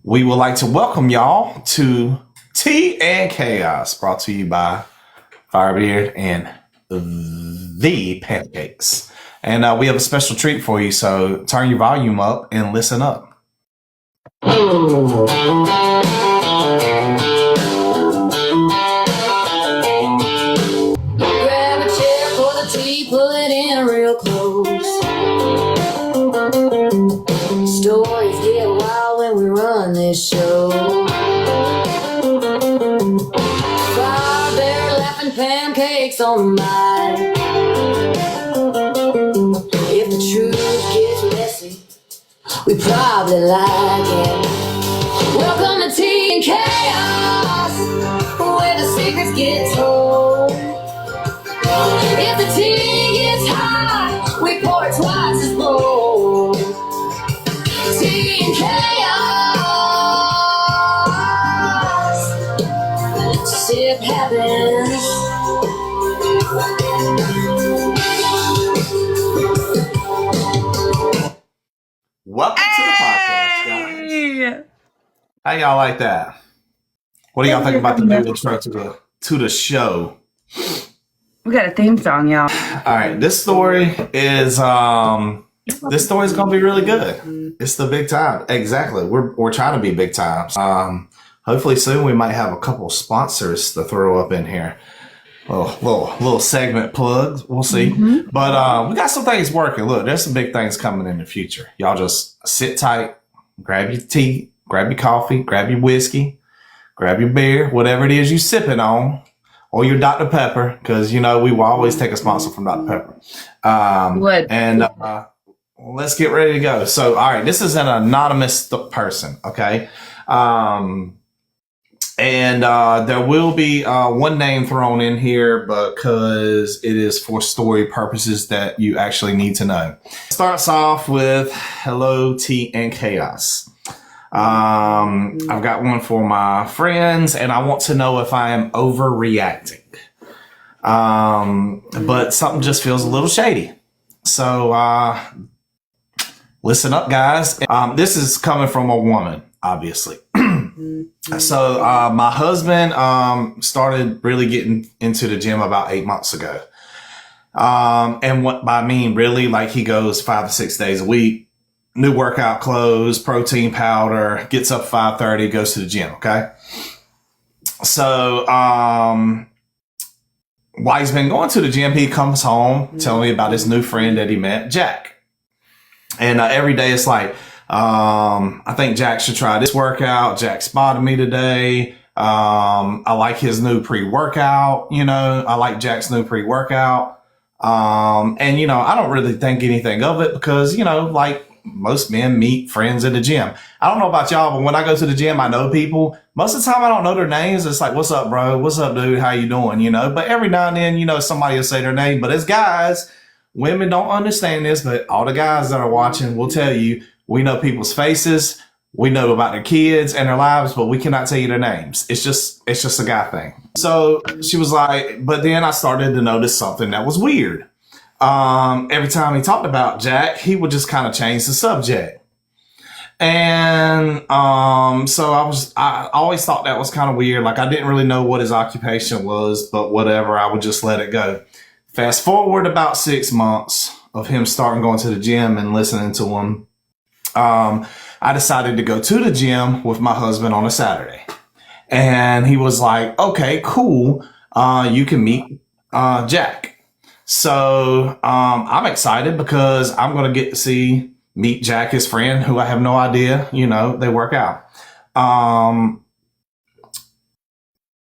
We would like to welcome y'all to Tea and Chaos, brought to you by Firebeard and the Pancakes. And we have a special treat for you, so turn your volume up and listen up. Grab a chair for the tea, pull it in real close. Stories get wild when we run this show. Firebear laughing, pancakes on the mic. If the truth gets messy, we probably like it. Welcome to Tea and Chaos, where the secrets get told. If the tea gets hot, we pour it twice as bold. Tea and chaos, sip happens. Welcome to the podcast, guys. How y'all like that? What do y'all think about the new intro to the show? We got a theme song, y'all. All right, this story is gonna be really good. It's the big time. Exactly. We're trying to be big times. Hopefully soon we might have a couple sponsors to throw up in here. Little segment plugs. We'll see. But we got some things working. Look, there's some big things coming in the future. Y'all just sit tight, grab your tea, grab your coffee, grab your whiskey, grab your beer, whatever it is you sipping on. Or your Dr. Pepper, because, we will always take a sponsor from Dr. Pepper. Let's get ready to go. So, all right, this is an anonymous person, okay? There will be one name thrown in here because it is for story purposes that you actually need to know. Starts off with Hello, Tea and Chaos. I've got one for my friends, and I want to know if I am overreacting. But something just feels a little shady. So, listen up, guys. This is coming from a woman, obviously. So, my husband, started really getting into the gym about 8 months ago. And what I mean, really, like he goes 5 to 6 days a week. New workout clothes, protein powder, gets up 5:30, goes to the gym. Okay. So, while he's been going to the gym, he comes home telling me about his new friend that he met, Jack. And every day it's like, I think Jack should try this workout. Jack spotted me today. I like his new pre-workout. I like Jack's new pre-workout. I don't really think anything of it because, like, most men meet friends at the gym. I don't know about y'all, but when I go to the gym, I know people. Most of the time I don't know their names. It's like, what's up, bro? What's up, dude? How you doing? But every now and then, somebody will say their name. But as guys, women don't understand this, but all the guys that are watching will tell you, we know people's faces. We know about their kids and their lives, but we cannot tell you their names. It's just a guy thing. So she was like, but then I started to notice something that was weird. Every time he talked about Jack, he would just kind of change the subject. And, so I always thought that was kind of weird. Like I didn't really know what his occupation was, but whatever, I would just let it go. Fast forward about 6 months of him starting going to the gym and listening to him. I decided to go to the gym with my husband on a Saturday. And he was like, okay, cool. You can meet, Jack. So, I'm excited because I'm going to get to meet Jack, his friend, who I have no idea, they work out.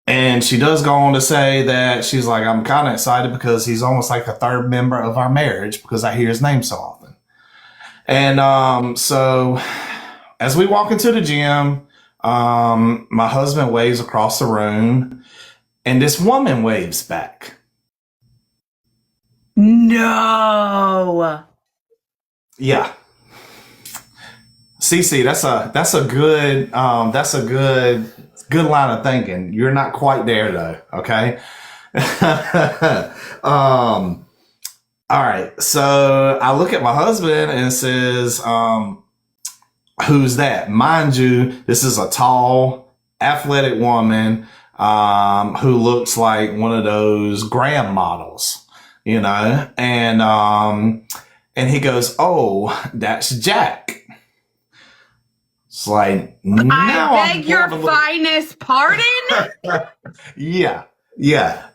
And she does go on to say that she's like, I'm kind of excited because he's almost like a third member of our marriage because I hear his name so often. And, so as we walk into the gym, my husband waves across the room and this woman waves back. No. Yeah. Cece, that's a good line of thinking. You're not quite there though. Okay. All right. So I look at my husband and it says, who's that? Mind you, this is a tall, athletic woman who looks like one of those Graham models, you know? And he goes, "Oh, that's Jack." It's like, now I beg your finest pardon? Yeah.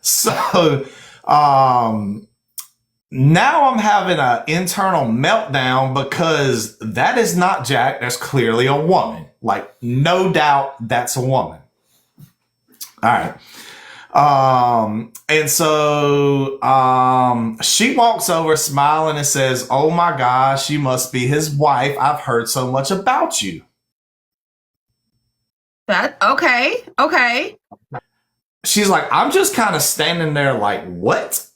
So, now I'm having an internal meltdown because that is not Jack. That's clearly a woman. Like, no doubt that's a woman. All right. And so, she walks over smiling and says, "Oh my gosh, you must be his wife. I've heard so much about you." That okay. She's like, I'm just kind of standing there like, what?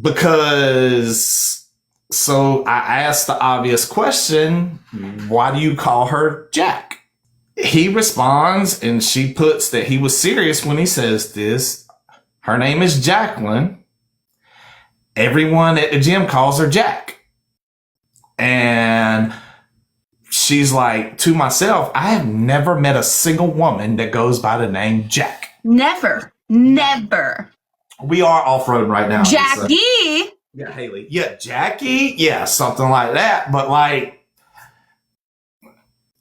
Because, so I asked the obvious question, why do you call her Jack? He responds, and she puts that he was serious when he says this. Her name is Jacqueline. Everyone at the gym calls her Jack. And she's like, to myself, I have never met a single woman that goes by the name Jack. Never. We are off-road right now. Jackie. Yeah, Haley. Yeah, Jackie. Yeah, something like that. But like,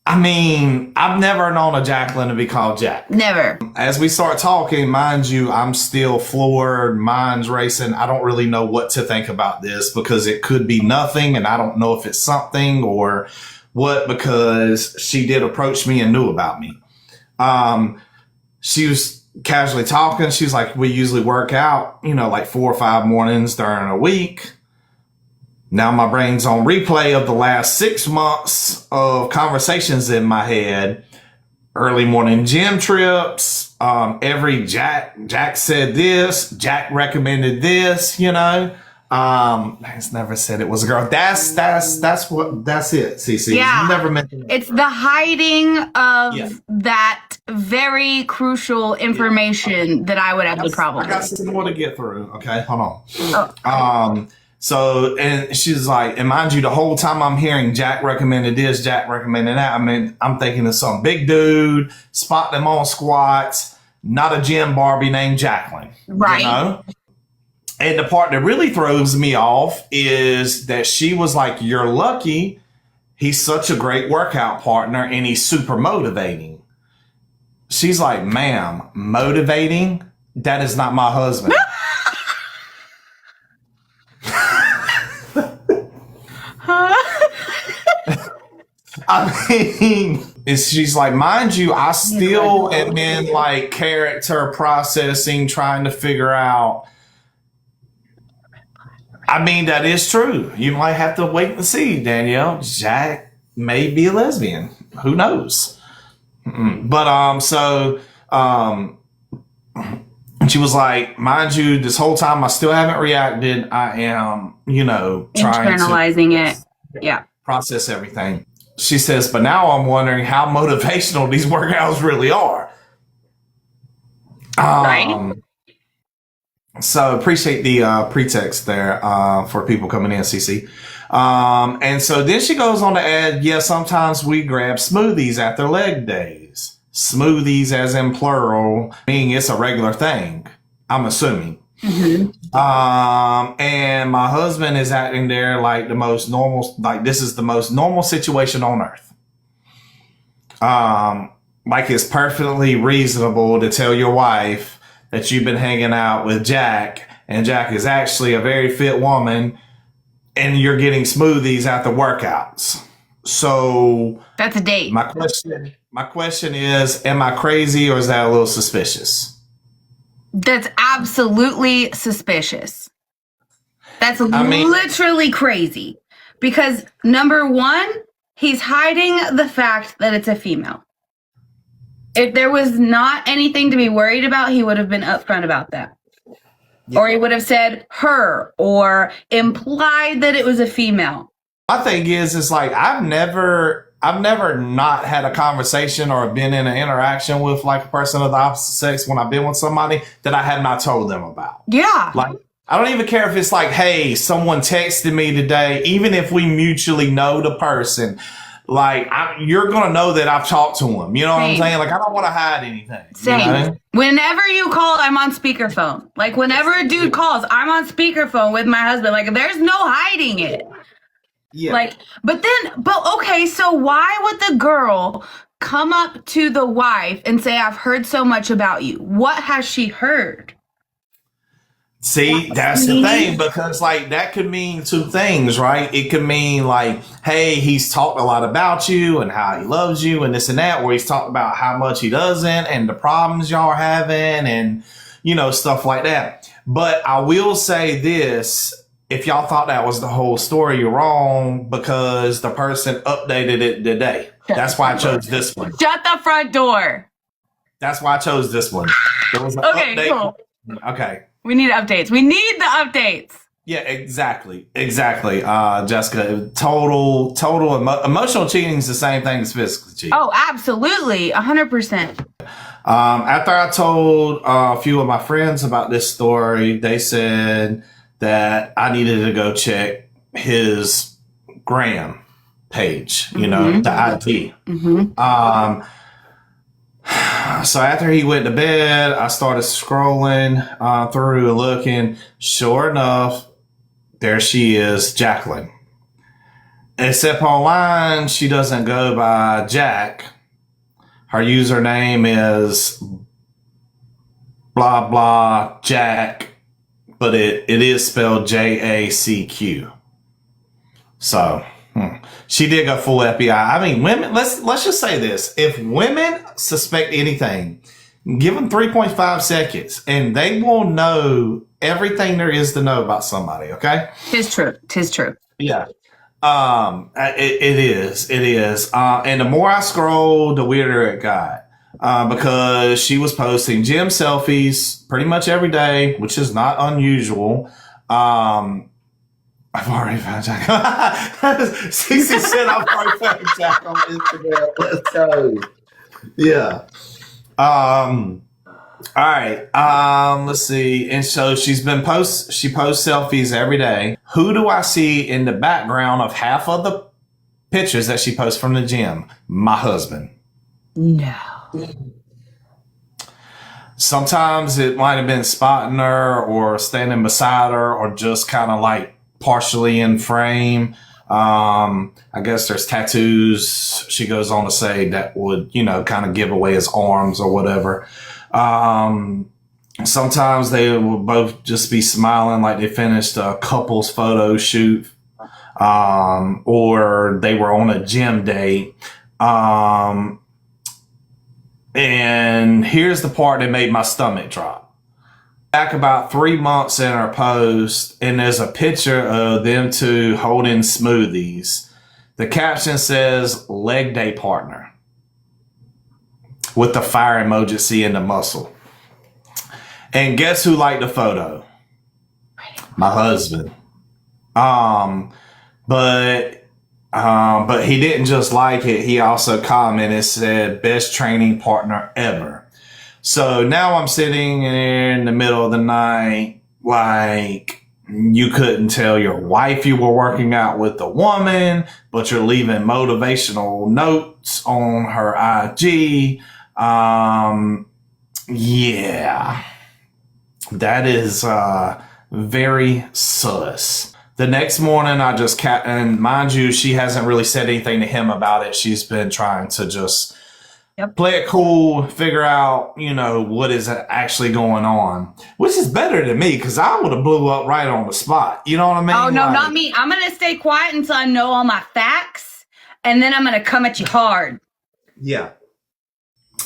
I mean, I've never known a Jacqueline to be called Jack. Never. As we start talking, mind you, I'm still floored, mind's racing. I don't really know what to think about this because it could be nothing, and I don't know if it's something or what, because she did approach me and knew about me. She was casually talking. She's like, we usually work out, you know, like 4 or 5 mornings during a week. Now my brain's on replay of the last 6 months of conversations in my head. Early morning gym trips. Every Jack said this. Jack recommended this, you know. He's never said it was a girl. That's it, CC. Yeah. You never mentioned it. It's the hiding of that very crucial information that I would have the problem I got with. some more to get through. Okay, hold on. So, and she's like, and mind you, the whole time I'm hearing Jack recommended this, Jack recommended that, I mean, I'm thinking of some big dude, spot them on squats, not a gym Barbie named Jacqueline. Right. You know? And the part that really throws me off is that she was like, you're lucky. He's such a great workout partner and he's super motivating. She's like, ma'am, motivating? That is not my husband. I mean, she's like, mind you, I still am in like character processing, trying to figure out. I mean, that is true. You might have to wait and see, Danielle. Jack may be a lesbian. Who knows? But she was like, mind you, this whole time I still haven't reacted. I am, you know, trying Internalizing it. Yeah. process everything. She says, but now I'm wondering how motivational these workouts really are. Right. So appreciate the pretext there for people coming in, CC. And so then she goes on to add, yeah, sometimes we grab smoothies after leg days. Smoothies as in plural, meaning it's a regular thing, I'm assuming. And my husband is acting there like the most normal, like this is the most normal situation on earth. Like it's perfectly reasonable to tell your wife that you've been hanging out with Jack and Jack is actually a very fit woman and you're getting smoothies after workouts. So That's a date. my question is, am I crazy or is that a little suspicious? That's absolutely suspicious. That's mean- literally crazy. Because number one, he's hiding the fact that it's a female. If there was not anything to be worried about, he would have been upfront about that. Yeah. Or he would have said her or implied that it was a female. My thing is like I've never not had a conversation or been in an interaction with like a person of the opposite sex when I've been with somebody that I have not told them about. Yeah. Like, I don't even care if it's like, hey, someone texted me today, even if we mutually know the person. like you're gonna know that I've talked to him. You know what I'm Same. saying? Like I don't want to hide anything. Same. You know? Whenever you call, I'm on speakerphone. Like whenever a dude calls, I'm on speakerphone with my husband. Like there's no hiding it. Yeah. Like, but okay, so why would the girl come up to the wife and say, I've heard so much about you? What has she heard? See, that's the thing, because like that could mean two things, right? It could mean like, hey, he's talked a lot about you and how he loves you and this and that, or he's talked about how much he doesn't and the problems y'all are having and, you know, stuff like that. But I will say this, if y'all thought that was the whole story, you're wrong, because the person updated it today. That's why I chose this one. Shut the front door. That's why I chose this one. There was an Okay, update. cool. Okay. We need updates. We need the updates. Yeah, exactly. Jessica, emotional cheating is the same thing as physical cheating. Oh, absolutely. 100%. After I told a few of my friends about this story, they said that I needed to go check his gram page, you know, the IG. So after he went to bed, I started scrolling through and looking. Sure enough, there she is, Jacqueline. Except online, she doesn't go by Jack. Her username is blah, blah, Jack, but it is spelled JACQ. So she did go full FBI. I mean, women, let's just say this. If women suspect anything, give them 3.5 seconds and they will know everything there is to know about somebody, okay? Tis true. Yeah. It is. And the more I scrolled, the weirder it got. Because she was posting gym selfies pretty much every day, which is not unusual. I've already found Jack. 60 said I've already found Jack on Instagram. Let's go. Yeah. All right. Let's see. And so she posts selfies every day. Who do I see in the background of half of the pictures that she posts from the gym? My husband. No. Sometimes it might have been spotting her or standing beside her or just kind of like partially in frame. I guess there's tattoos, she goes on to say, that would, you know, kind of give away his arms or whatever. Sometimes they will both just be smiling like they finished a couple's photo shoot, or they were on a gym date. And here's the part that made my stomach drop. Back about 3 months in her post, and there's a picture of them two holding smoothies. The caption says leg day partner with the fire emoji seeing the muscle. And guess who liked the photo? My husband. But he didn't just like it. He also commented, said best training partner ever. So now I'm sitting in the middle of the night, like you couldn't tell your wife you were working out with a woman, but you're leaving motivational notes on her IG. Yeah, that is very sus. The next morning, I just and mind you, she hasn't really said anything to him about it. She's been trying to just play it cool, figure out, you know, what is actually going on, which is better than me because I would have blew up right on the spot. You know what I mean? Oh, no, like, not me. I'm going to stay quiet until I know all my facts, and then I'm going to come at you hard. Yeah.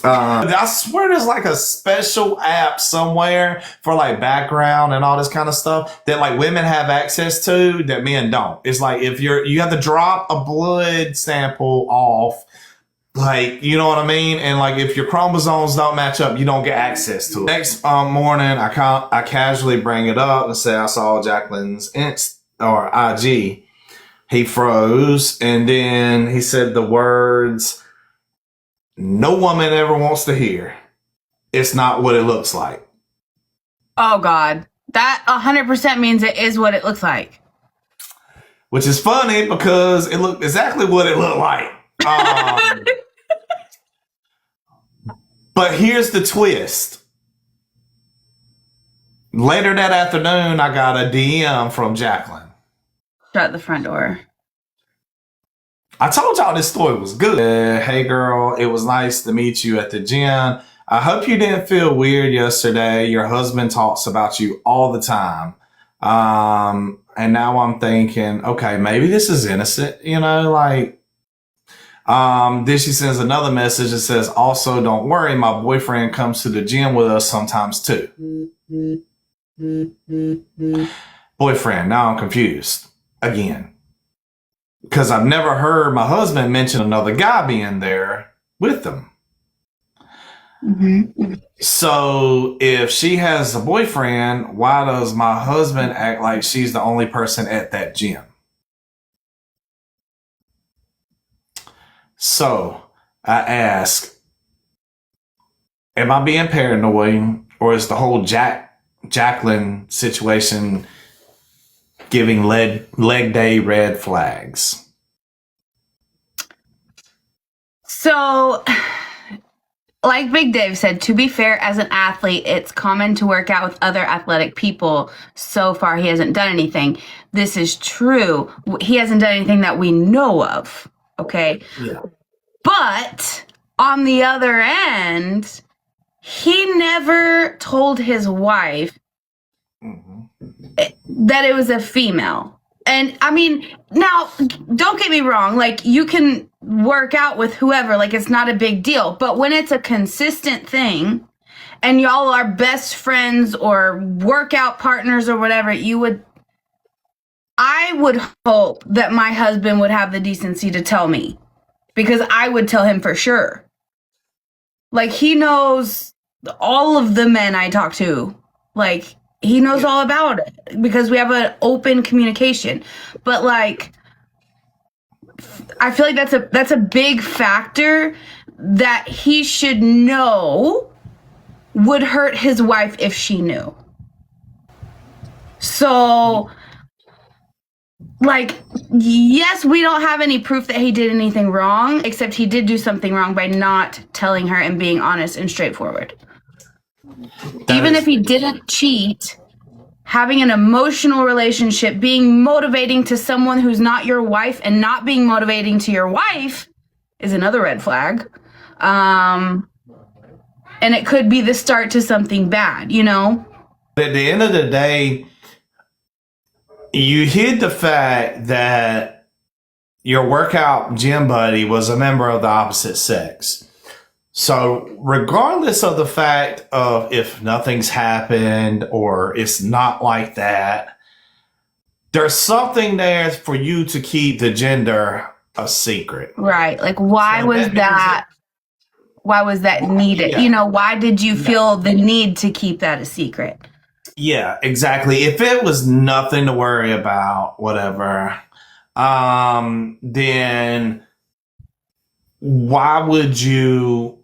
I swear there's like a special app somewhere for like background and all this kind of stuff that like women have access to that men don't. It's like if you have to drop a blood sample off, like, you know what I mean? And like if your chromosomes don't match up, you don't get access to it. Next morning, I casually bring it up and say I saw Jacqueline's IG. He froze and then he said the words no woman ever wants to hear. It's not what it looks like. Oh, God. That 100% means it is what it looks like. Which is funny because it looked exactly what it looked like. Um, but here's the twist. Later that afternoon, I got a DM from Jacqueline. Shut the front door. I told y'all this story was good. Hey girl, it was nice to meet you at the gym. I hope you didn't feel weird yesterday. Your husband talks about you all the time. And now I'm thinking, okay, maybe this is innocent, like, then she sends another message that says, also, don't worry, my boyfriend comes to the gym with us sometimes too. Boyfriend, now I'm confused again. Because I've never heard my husband mention another guy being there with them. Mm-hmm. So if she has a boyfriend, why does my husband act like she's the only person at that gym? So I ask, am I being paranoid, or is the whole Jacqueline situation giving leg day red flags? So, like Big Dave said, to be fair, as an athlete, it's common to work out with other athletic people. So far, he hasn't done anything. This is true. He hasn't done anything that we know of. Okay. Yeah. But on the other end, he never told his wife that it was a female. And I mean, now, don't get me wrong. Like, you can work out with whoever. Like, it's not a big deal. But when it's a consistent thing and y'all are best friends or workout partners or whatever, I would hope that my husband would have the decency to tell me, because I would tell him for sure. Like, he knows all of the men I talk to. Like, he knows all about it because we have an open communication. But like, I feel like that's a big factor that he should know would hurt his wife if she knew. So, like, yes, we don't have any proof that he did anything wrong, except he did do something wrong by not telling her and being honest and straightforward. Even if he didn't cheat, having an emotional relationship, being motivating to someone who's not your wife and not being motivating to your wife is another red flag. And it could be the start to something bad, At the end of the day, you hid the fact that your workout gym buddy was a member of the opposite sex. So regardless of the fact of if nothing's happened or it's not like that, there's something there for you to keep the gender a secret. Right. Like, why was that needed? Yeah. Why did you feel the need to keep that a secret? Yeah, exactly. If it was nothing to worry about, whatever, then why would you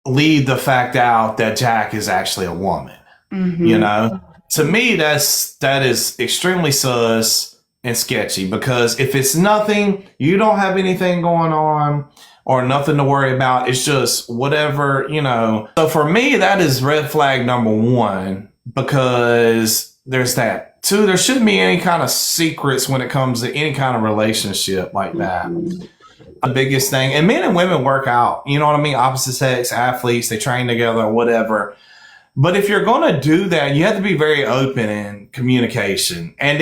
leave the fact out that Jack is actually a woman? Mm-hmm. To me, that is extremely sus and sketchy, because if it's nothing, you don't have anything going on or nothing to worry about. It's just whatever, So for me, that is red flag number one, because there's that. Two, there shouldn't be any kind of secrets when it comes to any kind of relationship like that. Mm-hmm. The biggest thing, and men and women work out, you know what I mean? Opposite sex athletes, they train together, whatever. But if you're going to do that, you have to be very open in communication. And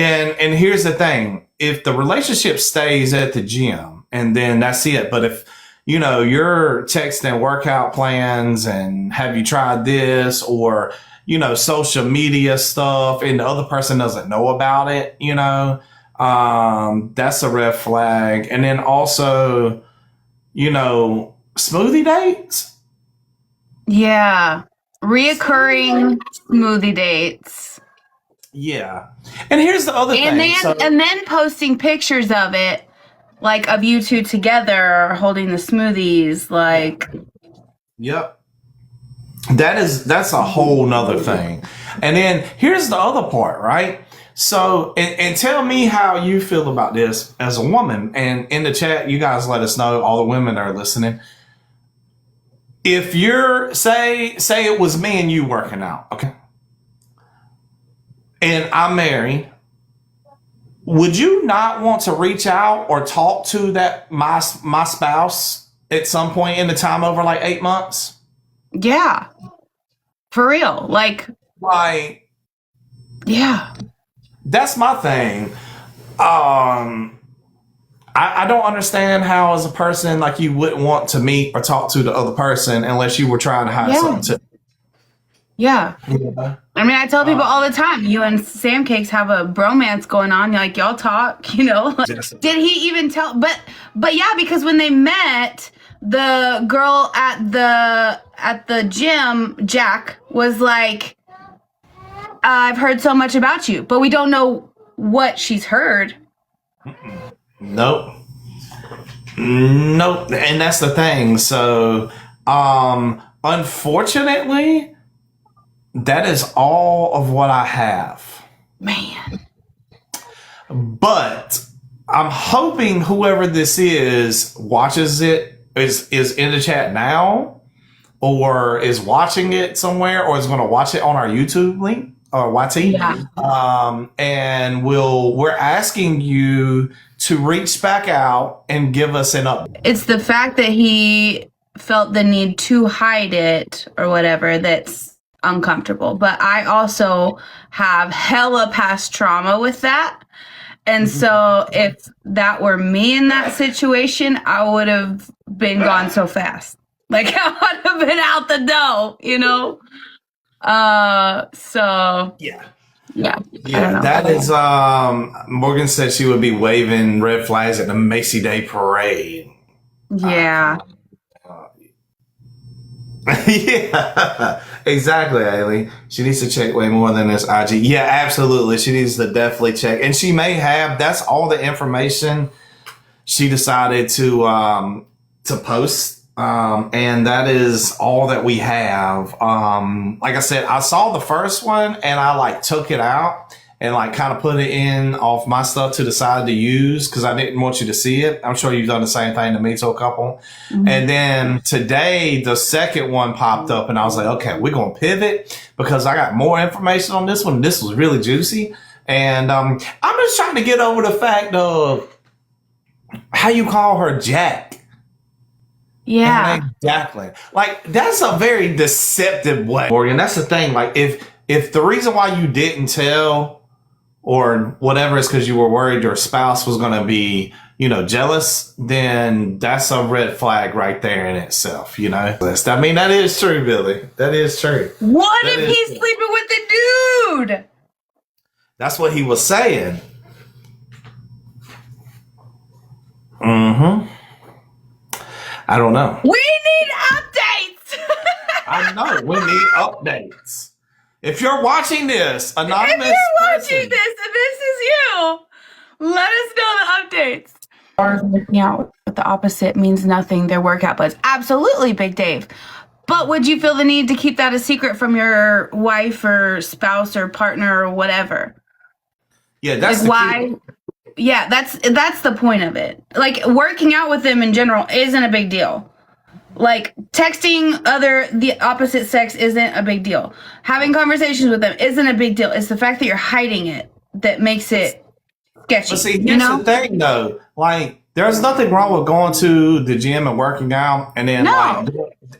here's the thing, if the relationship stays at the gym, and then that's it. But if, you're texting workout plans and have you tried this, or, social media stuff, and the other person doesn't know about it, that's a red flag. And then also, smoothie dates. Yeah. Reoccurring smoothie dates. Yeah. And here's the other thing. And then posting pictures of it, like of you two together holding the smoothies, like. Yep. That's a whole nother thing. And then here's the other part, right? So, and tell me how you feel about this as a woman. And in the chat, you guys let us know, all the women that are listening. If you're, say it was me and you working out, okay? And I'm married, would you not want to reach out or talk to my spouse at some point in the time over like 8 months? Yeah. For real. Like, yeah. That's my thing. I don't understand how, as a person, like, you wouldn't want to meet or talk to the other person unless you were trying to hide something to. Yeah. Yeah. I mean, I tell people all the time, you and Sam Cakes have a bromance going on. Like, y'all talk, you know. Did he even tell? But yeah, because when they met, the girl at the gym, Jack, was like, I've heard so much about you, but we don't know what she's heard. Nope. And that's the thing. So, unfortunately, that is all of what I have. Man. But I'm hoping whoever this is watches it, is in the chat now, or is watching it somewhere, or is going to watch it on our YouTube link or YT. Yeah. And we're asking you to reach back out and give us an update. It's the fact that he felt the need to hide it or whatever that's uncomfortable. But I also have hella past trauma with that. And so if that were me in that situation, I would have been gone so fast. Like, I would have been out the door, you know? So Yeah. Yeah. That is, Morgan said she would be waving red flags at the Macy Day parade. Yeah. Yeah, exactly, Ailey. She needs to check way more than this IG. Yeah, absolutely. She needs to definitely check. And she may have, that's all the information she decided to post. And that is all that we have. Like I said, I saw the first one and I like took it out and like kind of put it in off my stuff to decide to use because I didn't want you to see it. I'm sure you've done the same thing to me to a couple. Mm-hmm. And then today, the second one popped up and I was like, okay, we're going to pivot because I got more information on this one. This was really juicy. And I'm just trying to get over the fact of how you call her Jack. Yeah. Exactly. Like, that's a very deceptive way. Morgan, that's the thing. Like, if the reason why you didn't tell or whatever is because you were worried your spouse was going to be, you know, jealous, then that's a red flag right there in itself, you know? I mean, that is true, Billy. That is true. What if he's sleeping with the dude? That's what he was saying. Mm-hmm. I don't know. We need updates. I know. We need updates. If you're watching this, anonymous if you're watching person, this and this is you, let us know the updates. Working out with the opposite means nothing. They're workout buds. Absolutely, Big Dave. But would you feel the need to keep that a secret from your wife or spouse or partner or whatever? Yeah, that's like why. Yeah, that's the point of it. Like, working out with them in general isn't a big deal. Like, texting the opposite sex isn't a big deal. Having conversations with them isn't a big deal. It's the fact that you're hiding it that makes it sketchy. But see, here's the thing, though. Like, there's nothing wrong with going to the gym and working out and then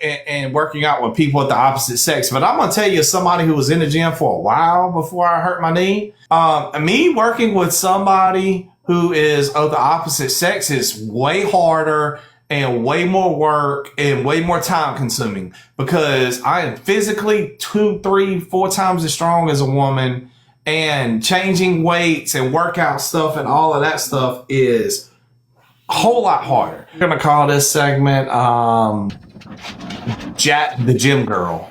and working out with people at the opposite sex. But I'm gonna tell you, somebody who was in the gym for a while before I hurt my knee, me working with somebody who is of the opposite sex is way harder and way more work and way more time consuming because I am physically 2, 3, 4 times as strong as a woman, and changing weights and workout stuff and all of that stuff is a whole lot harder. We're going to call this segment Jack the Gym Girl.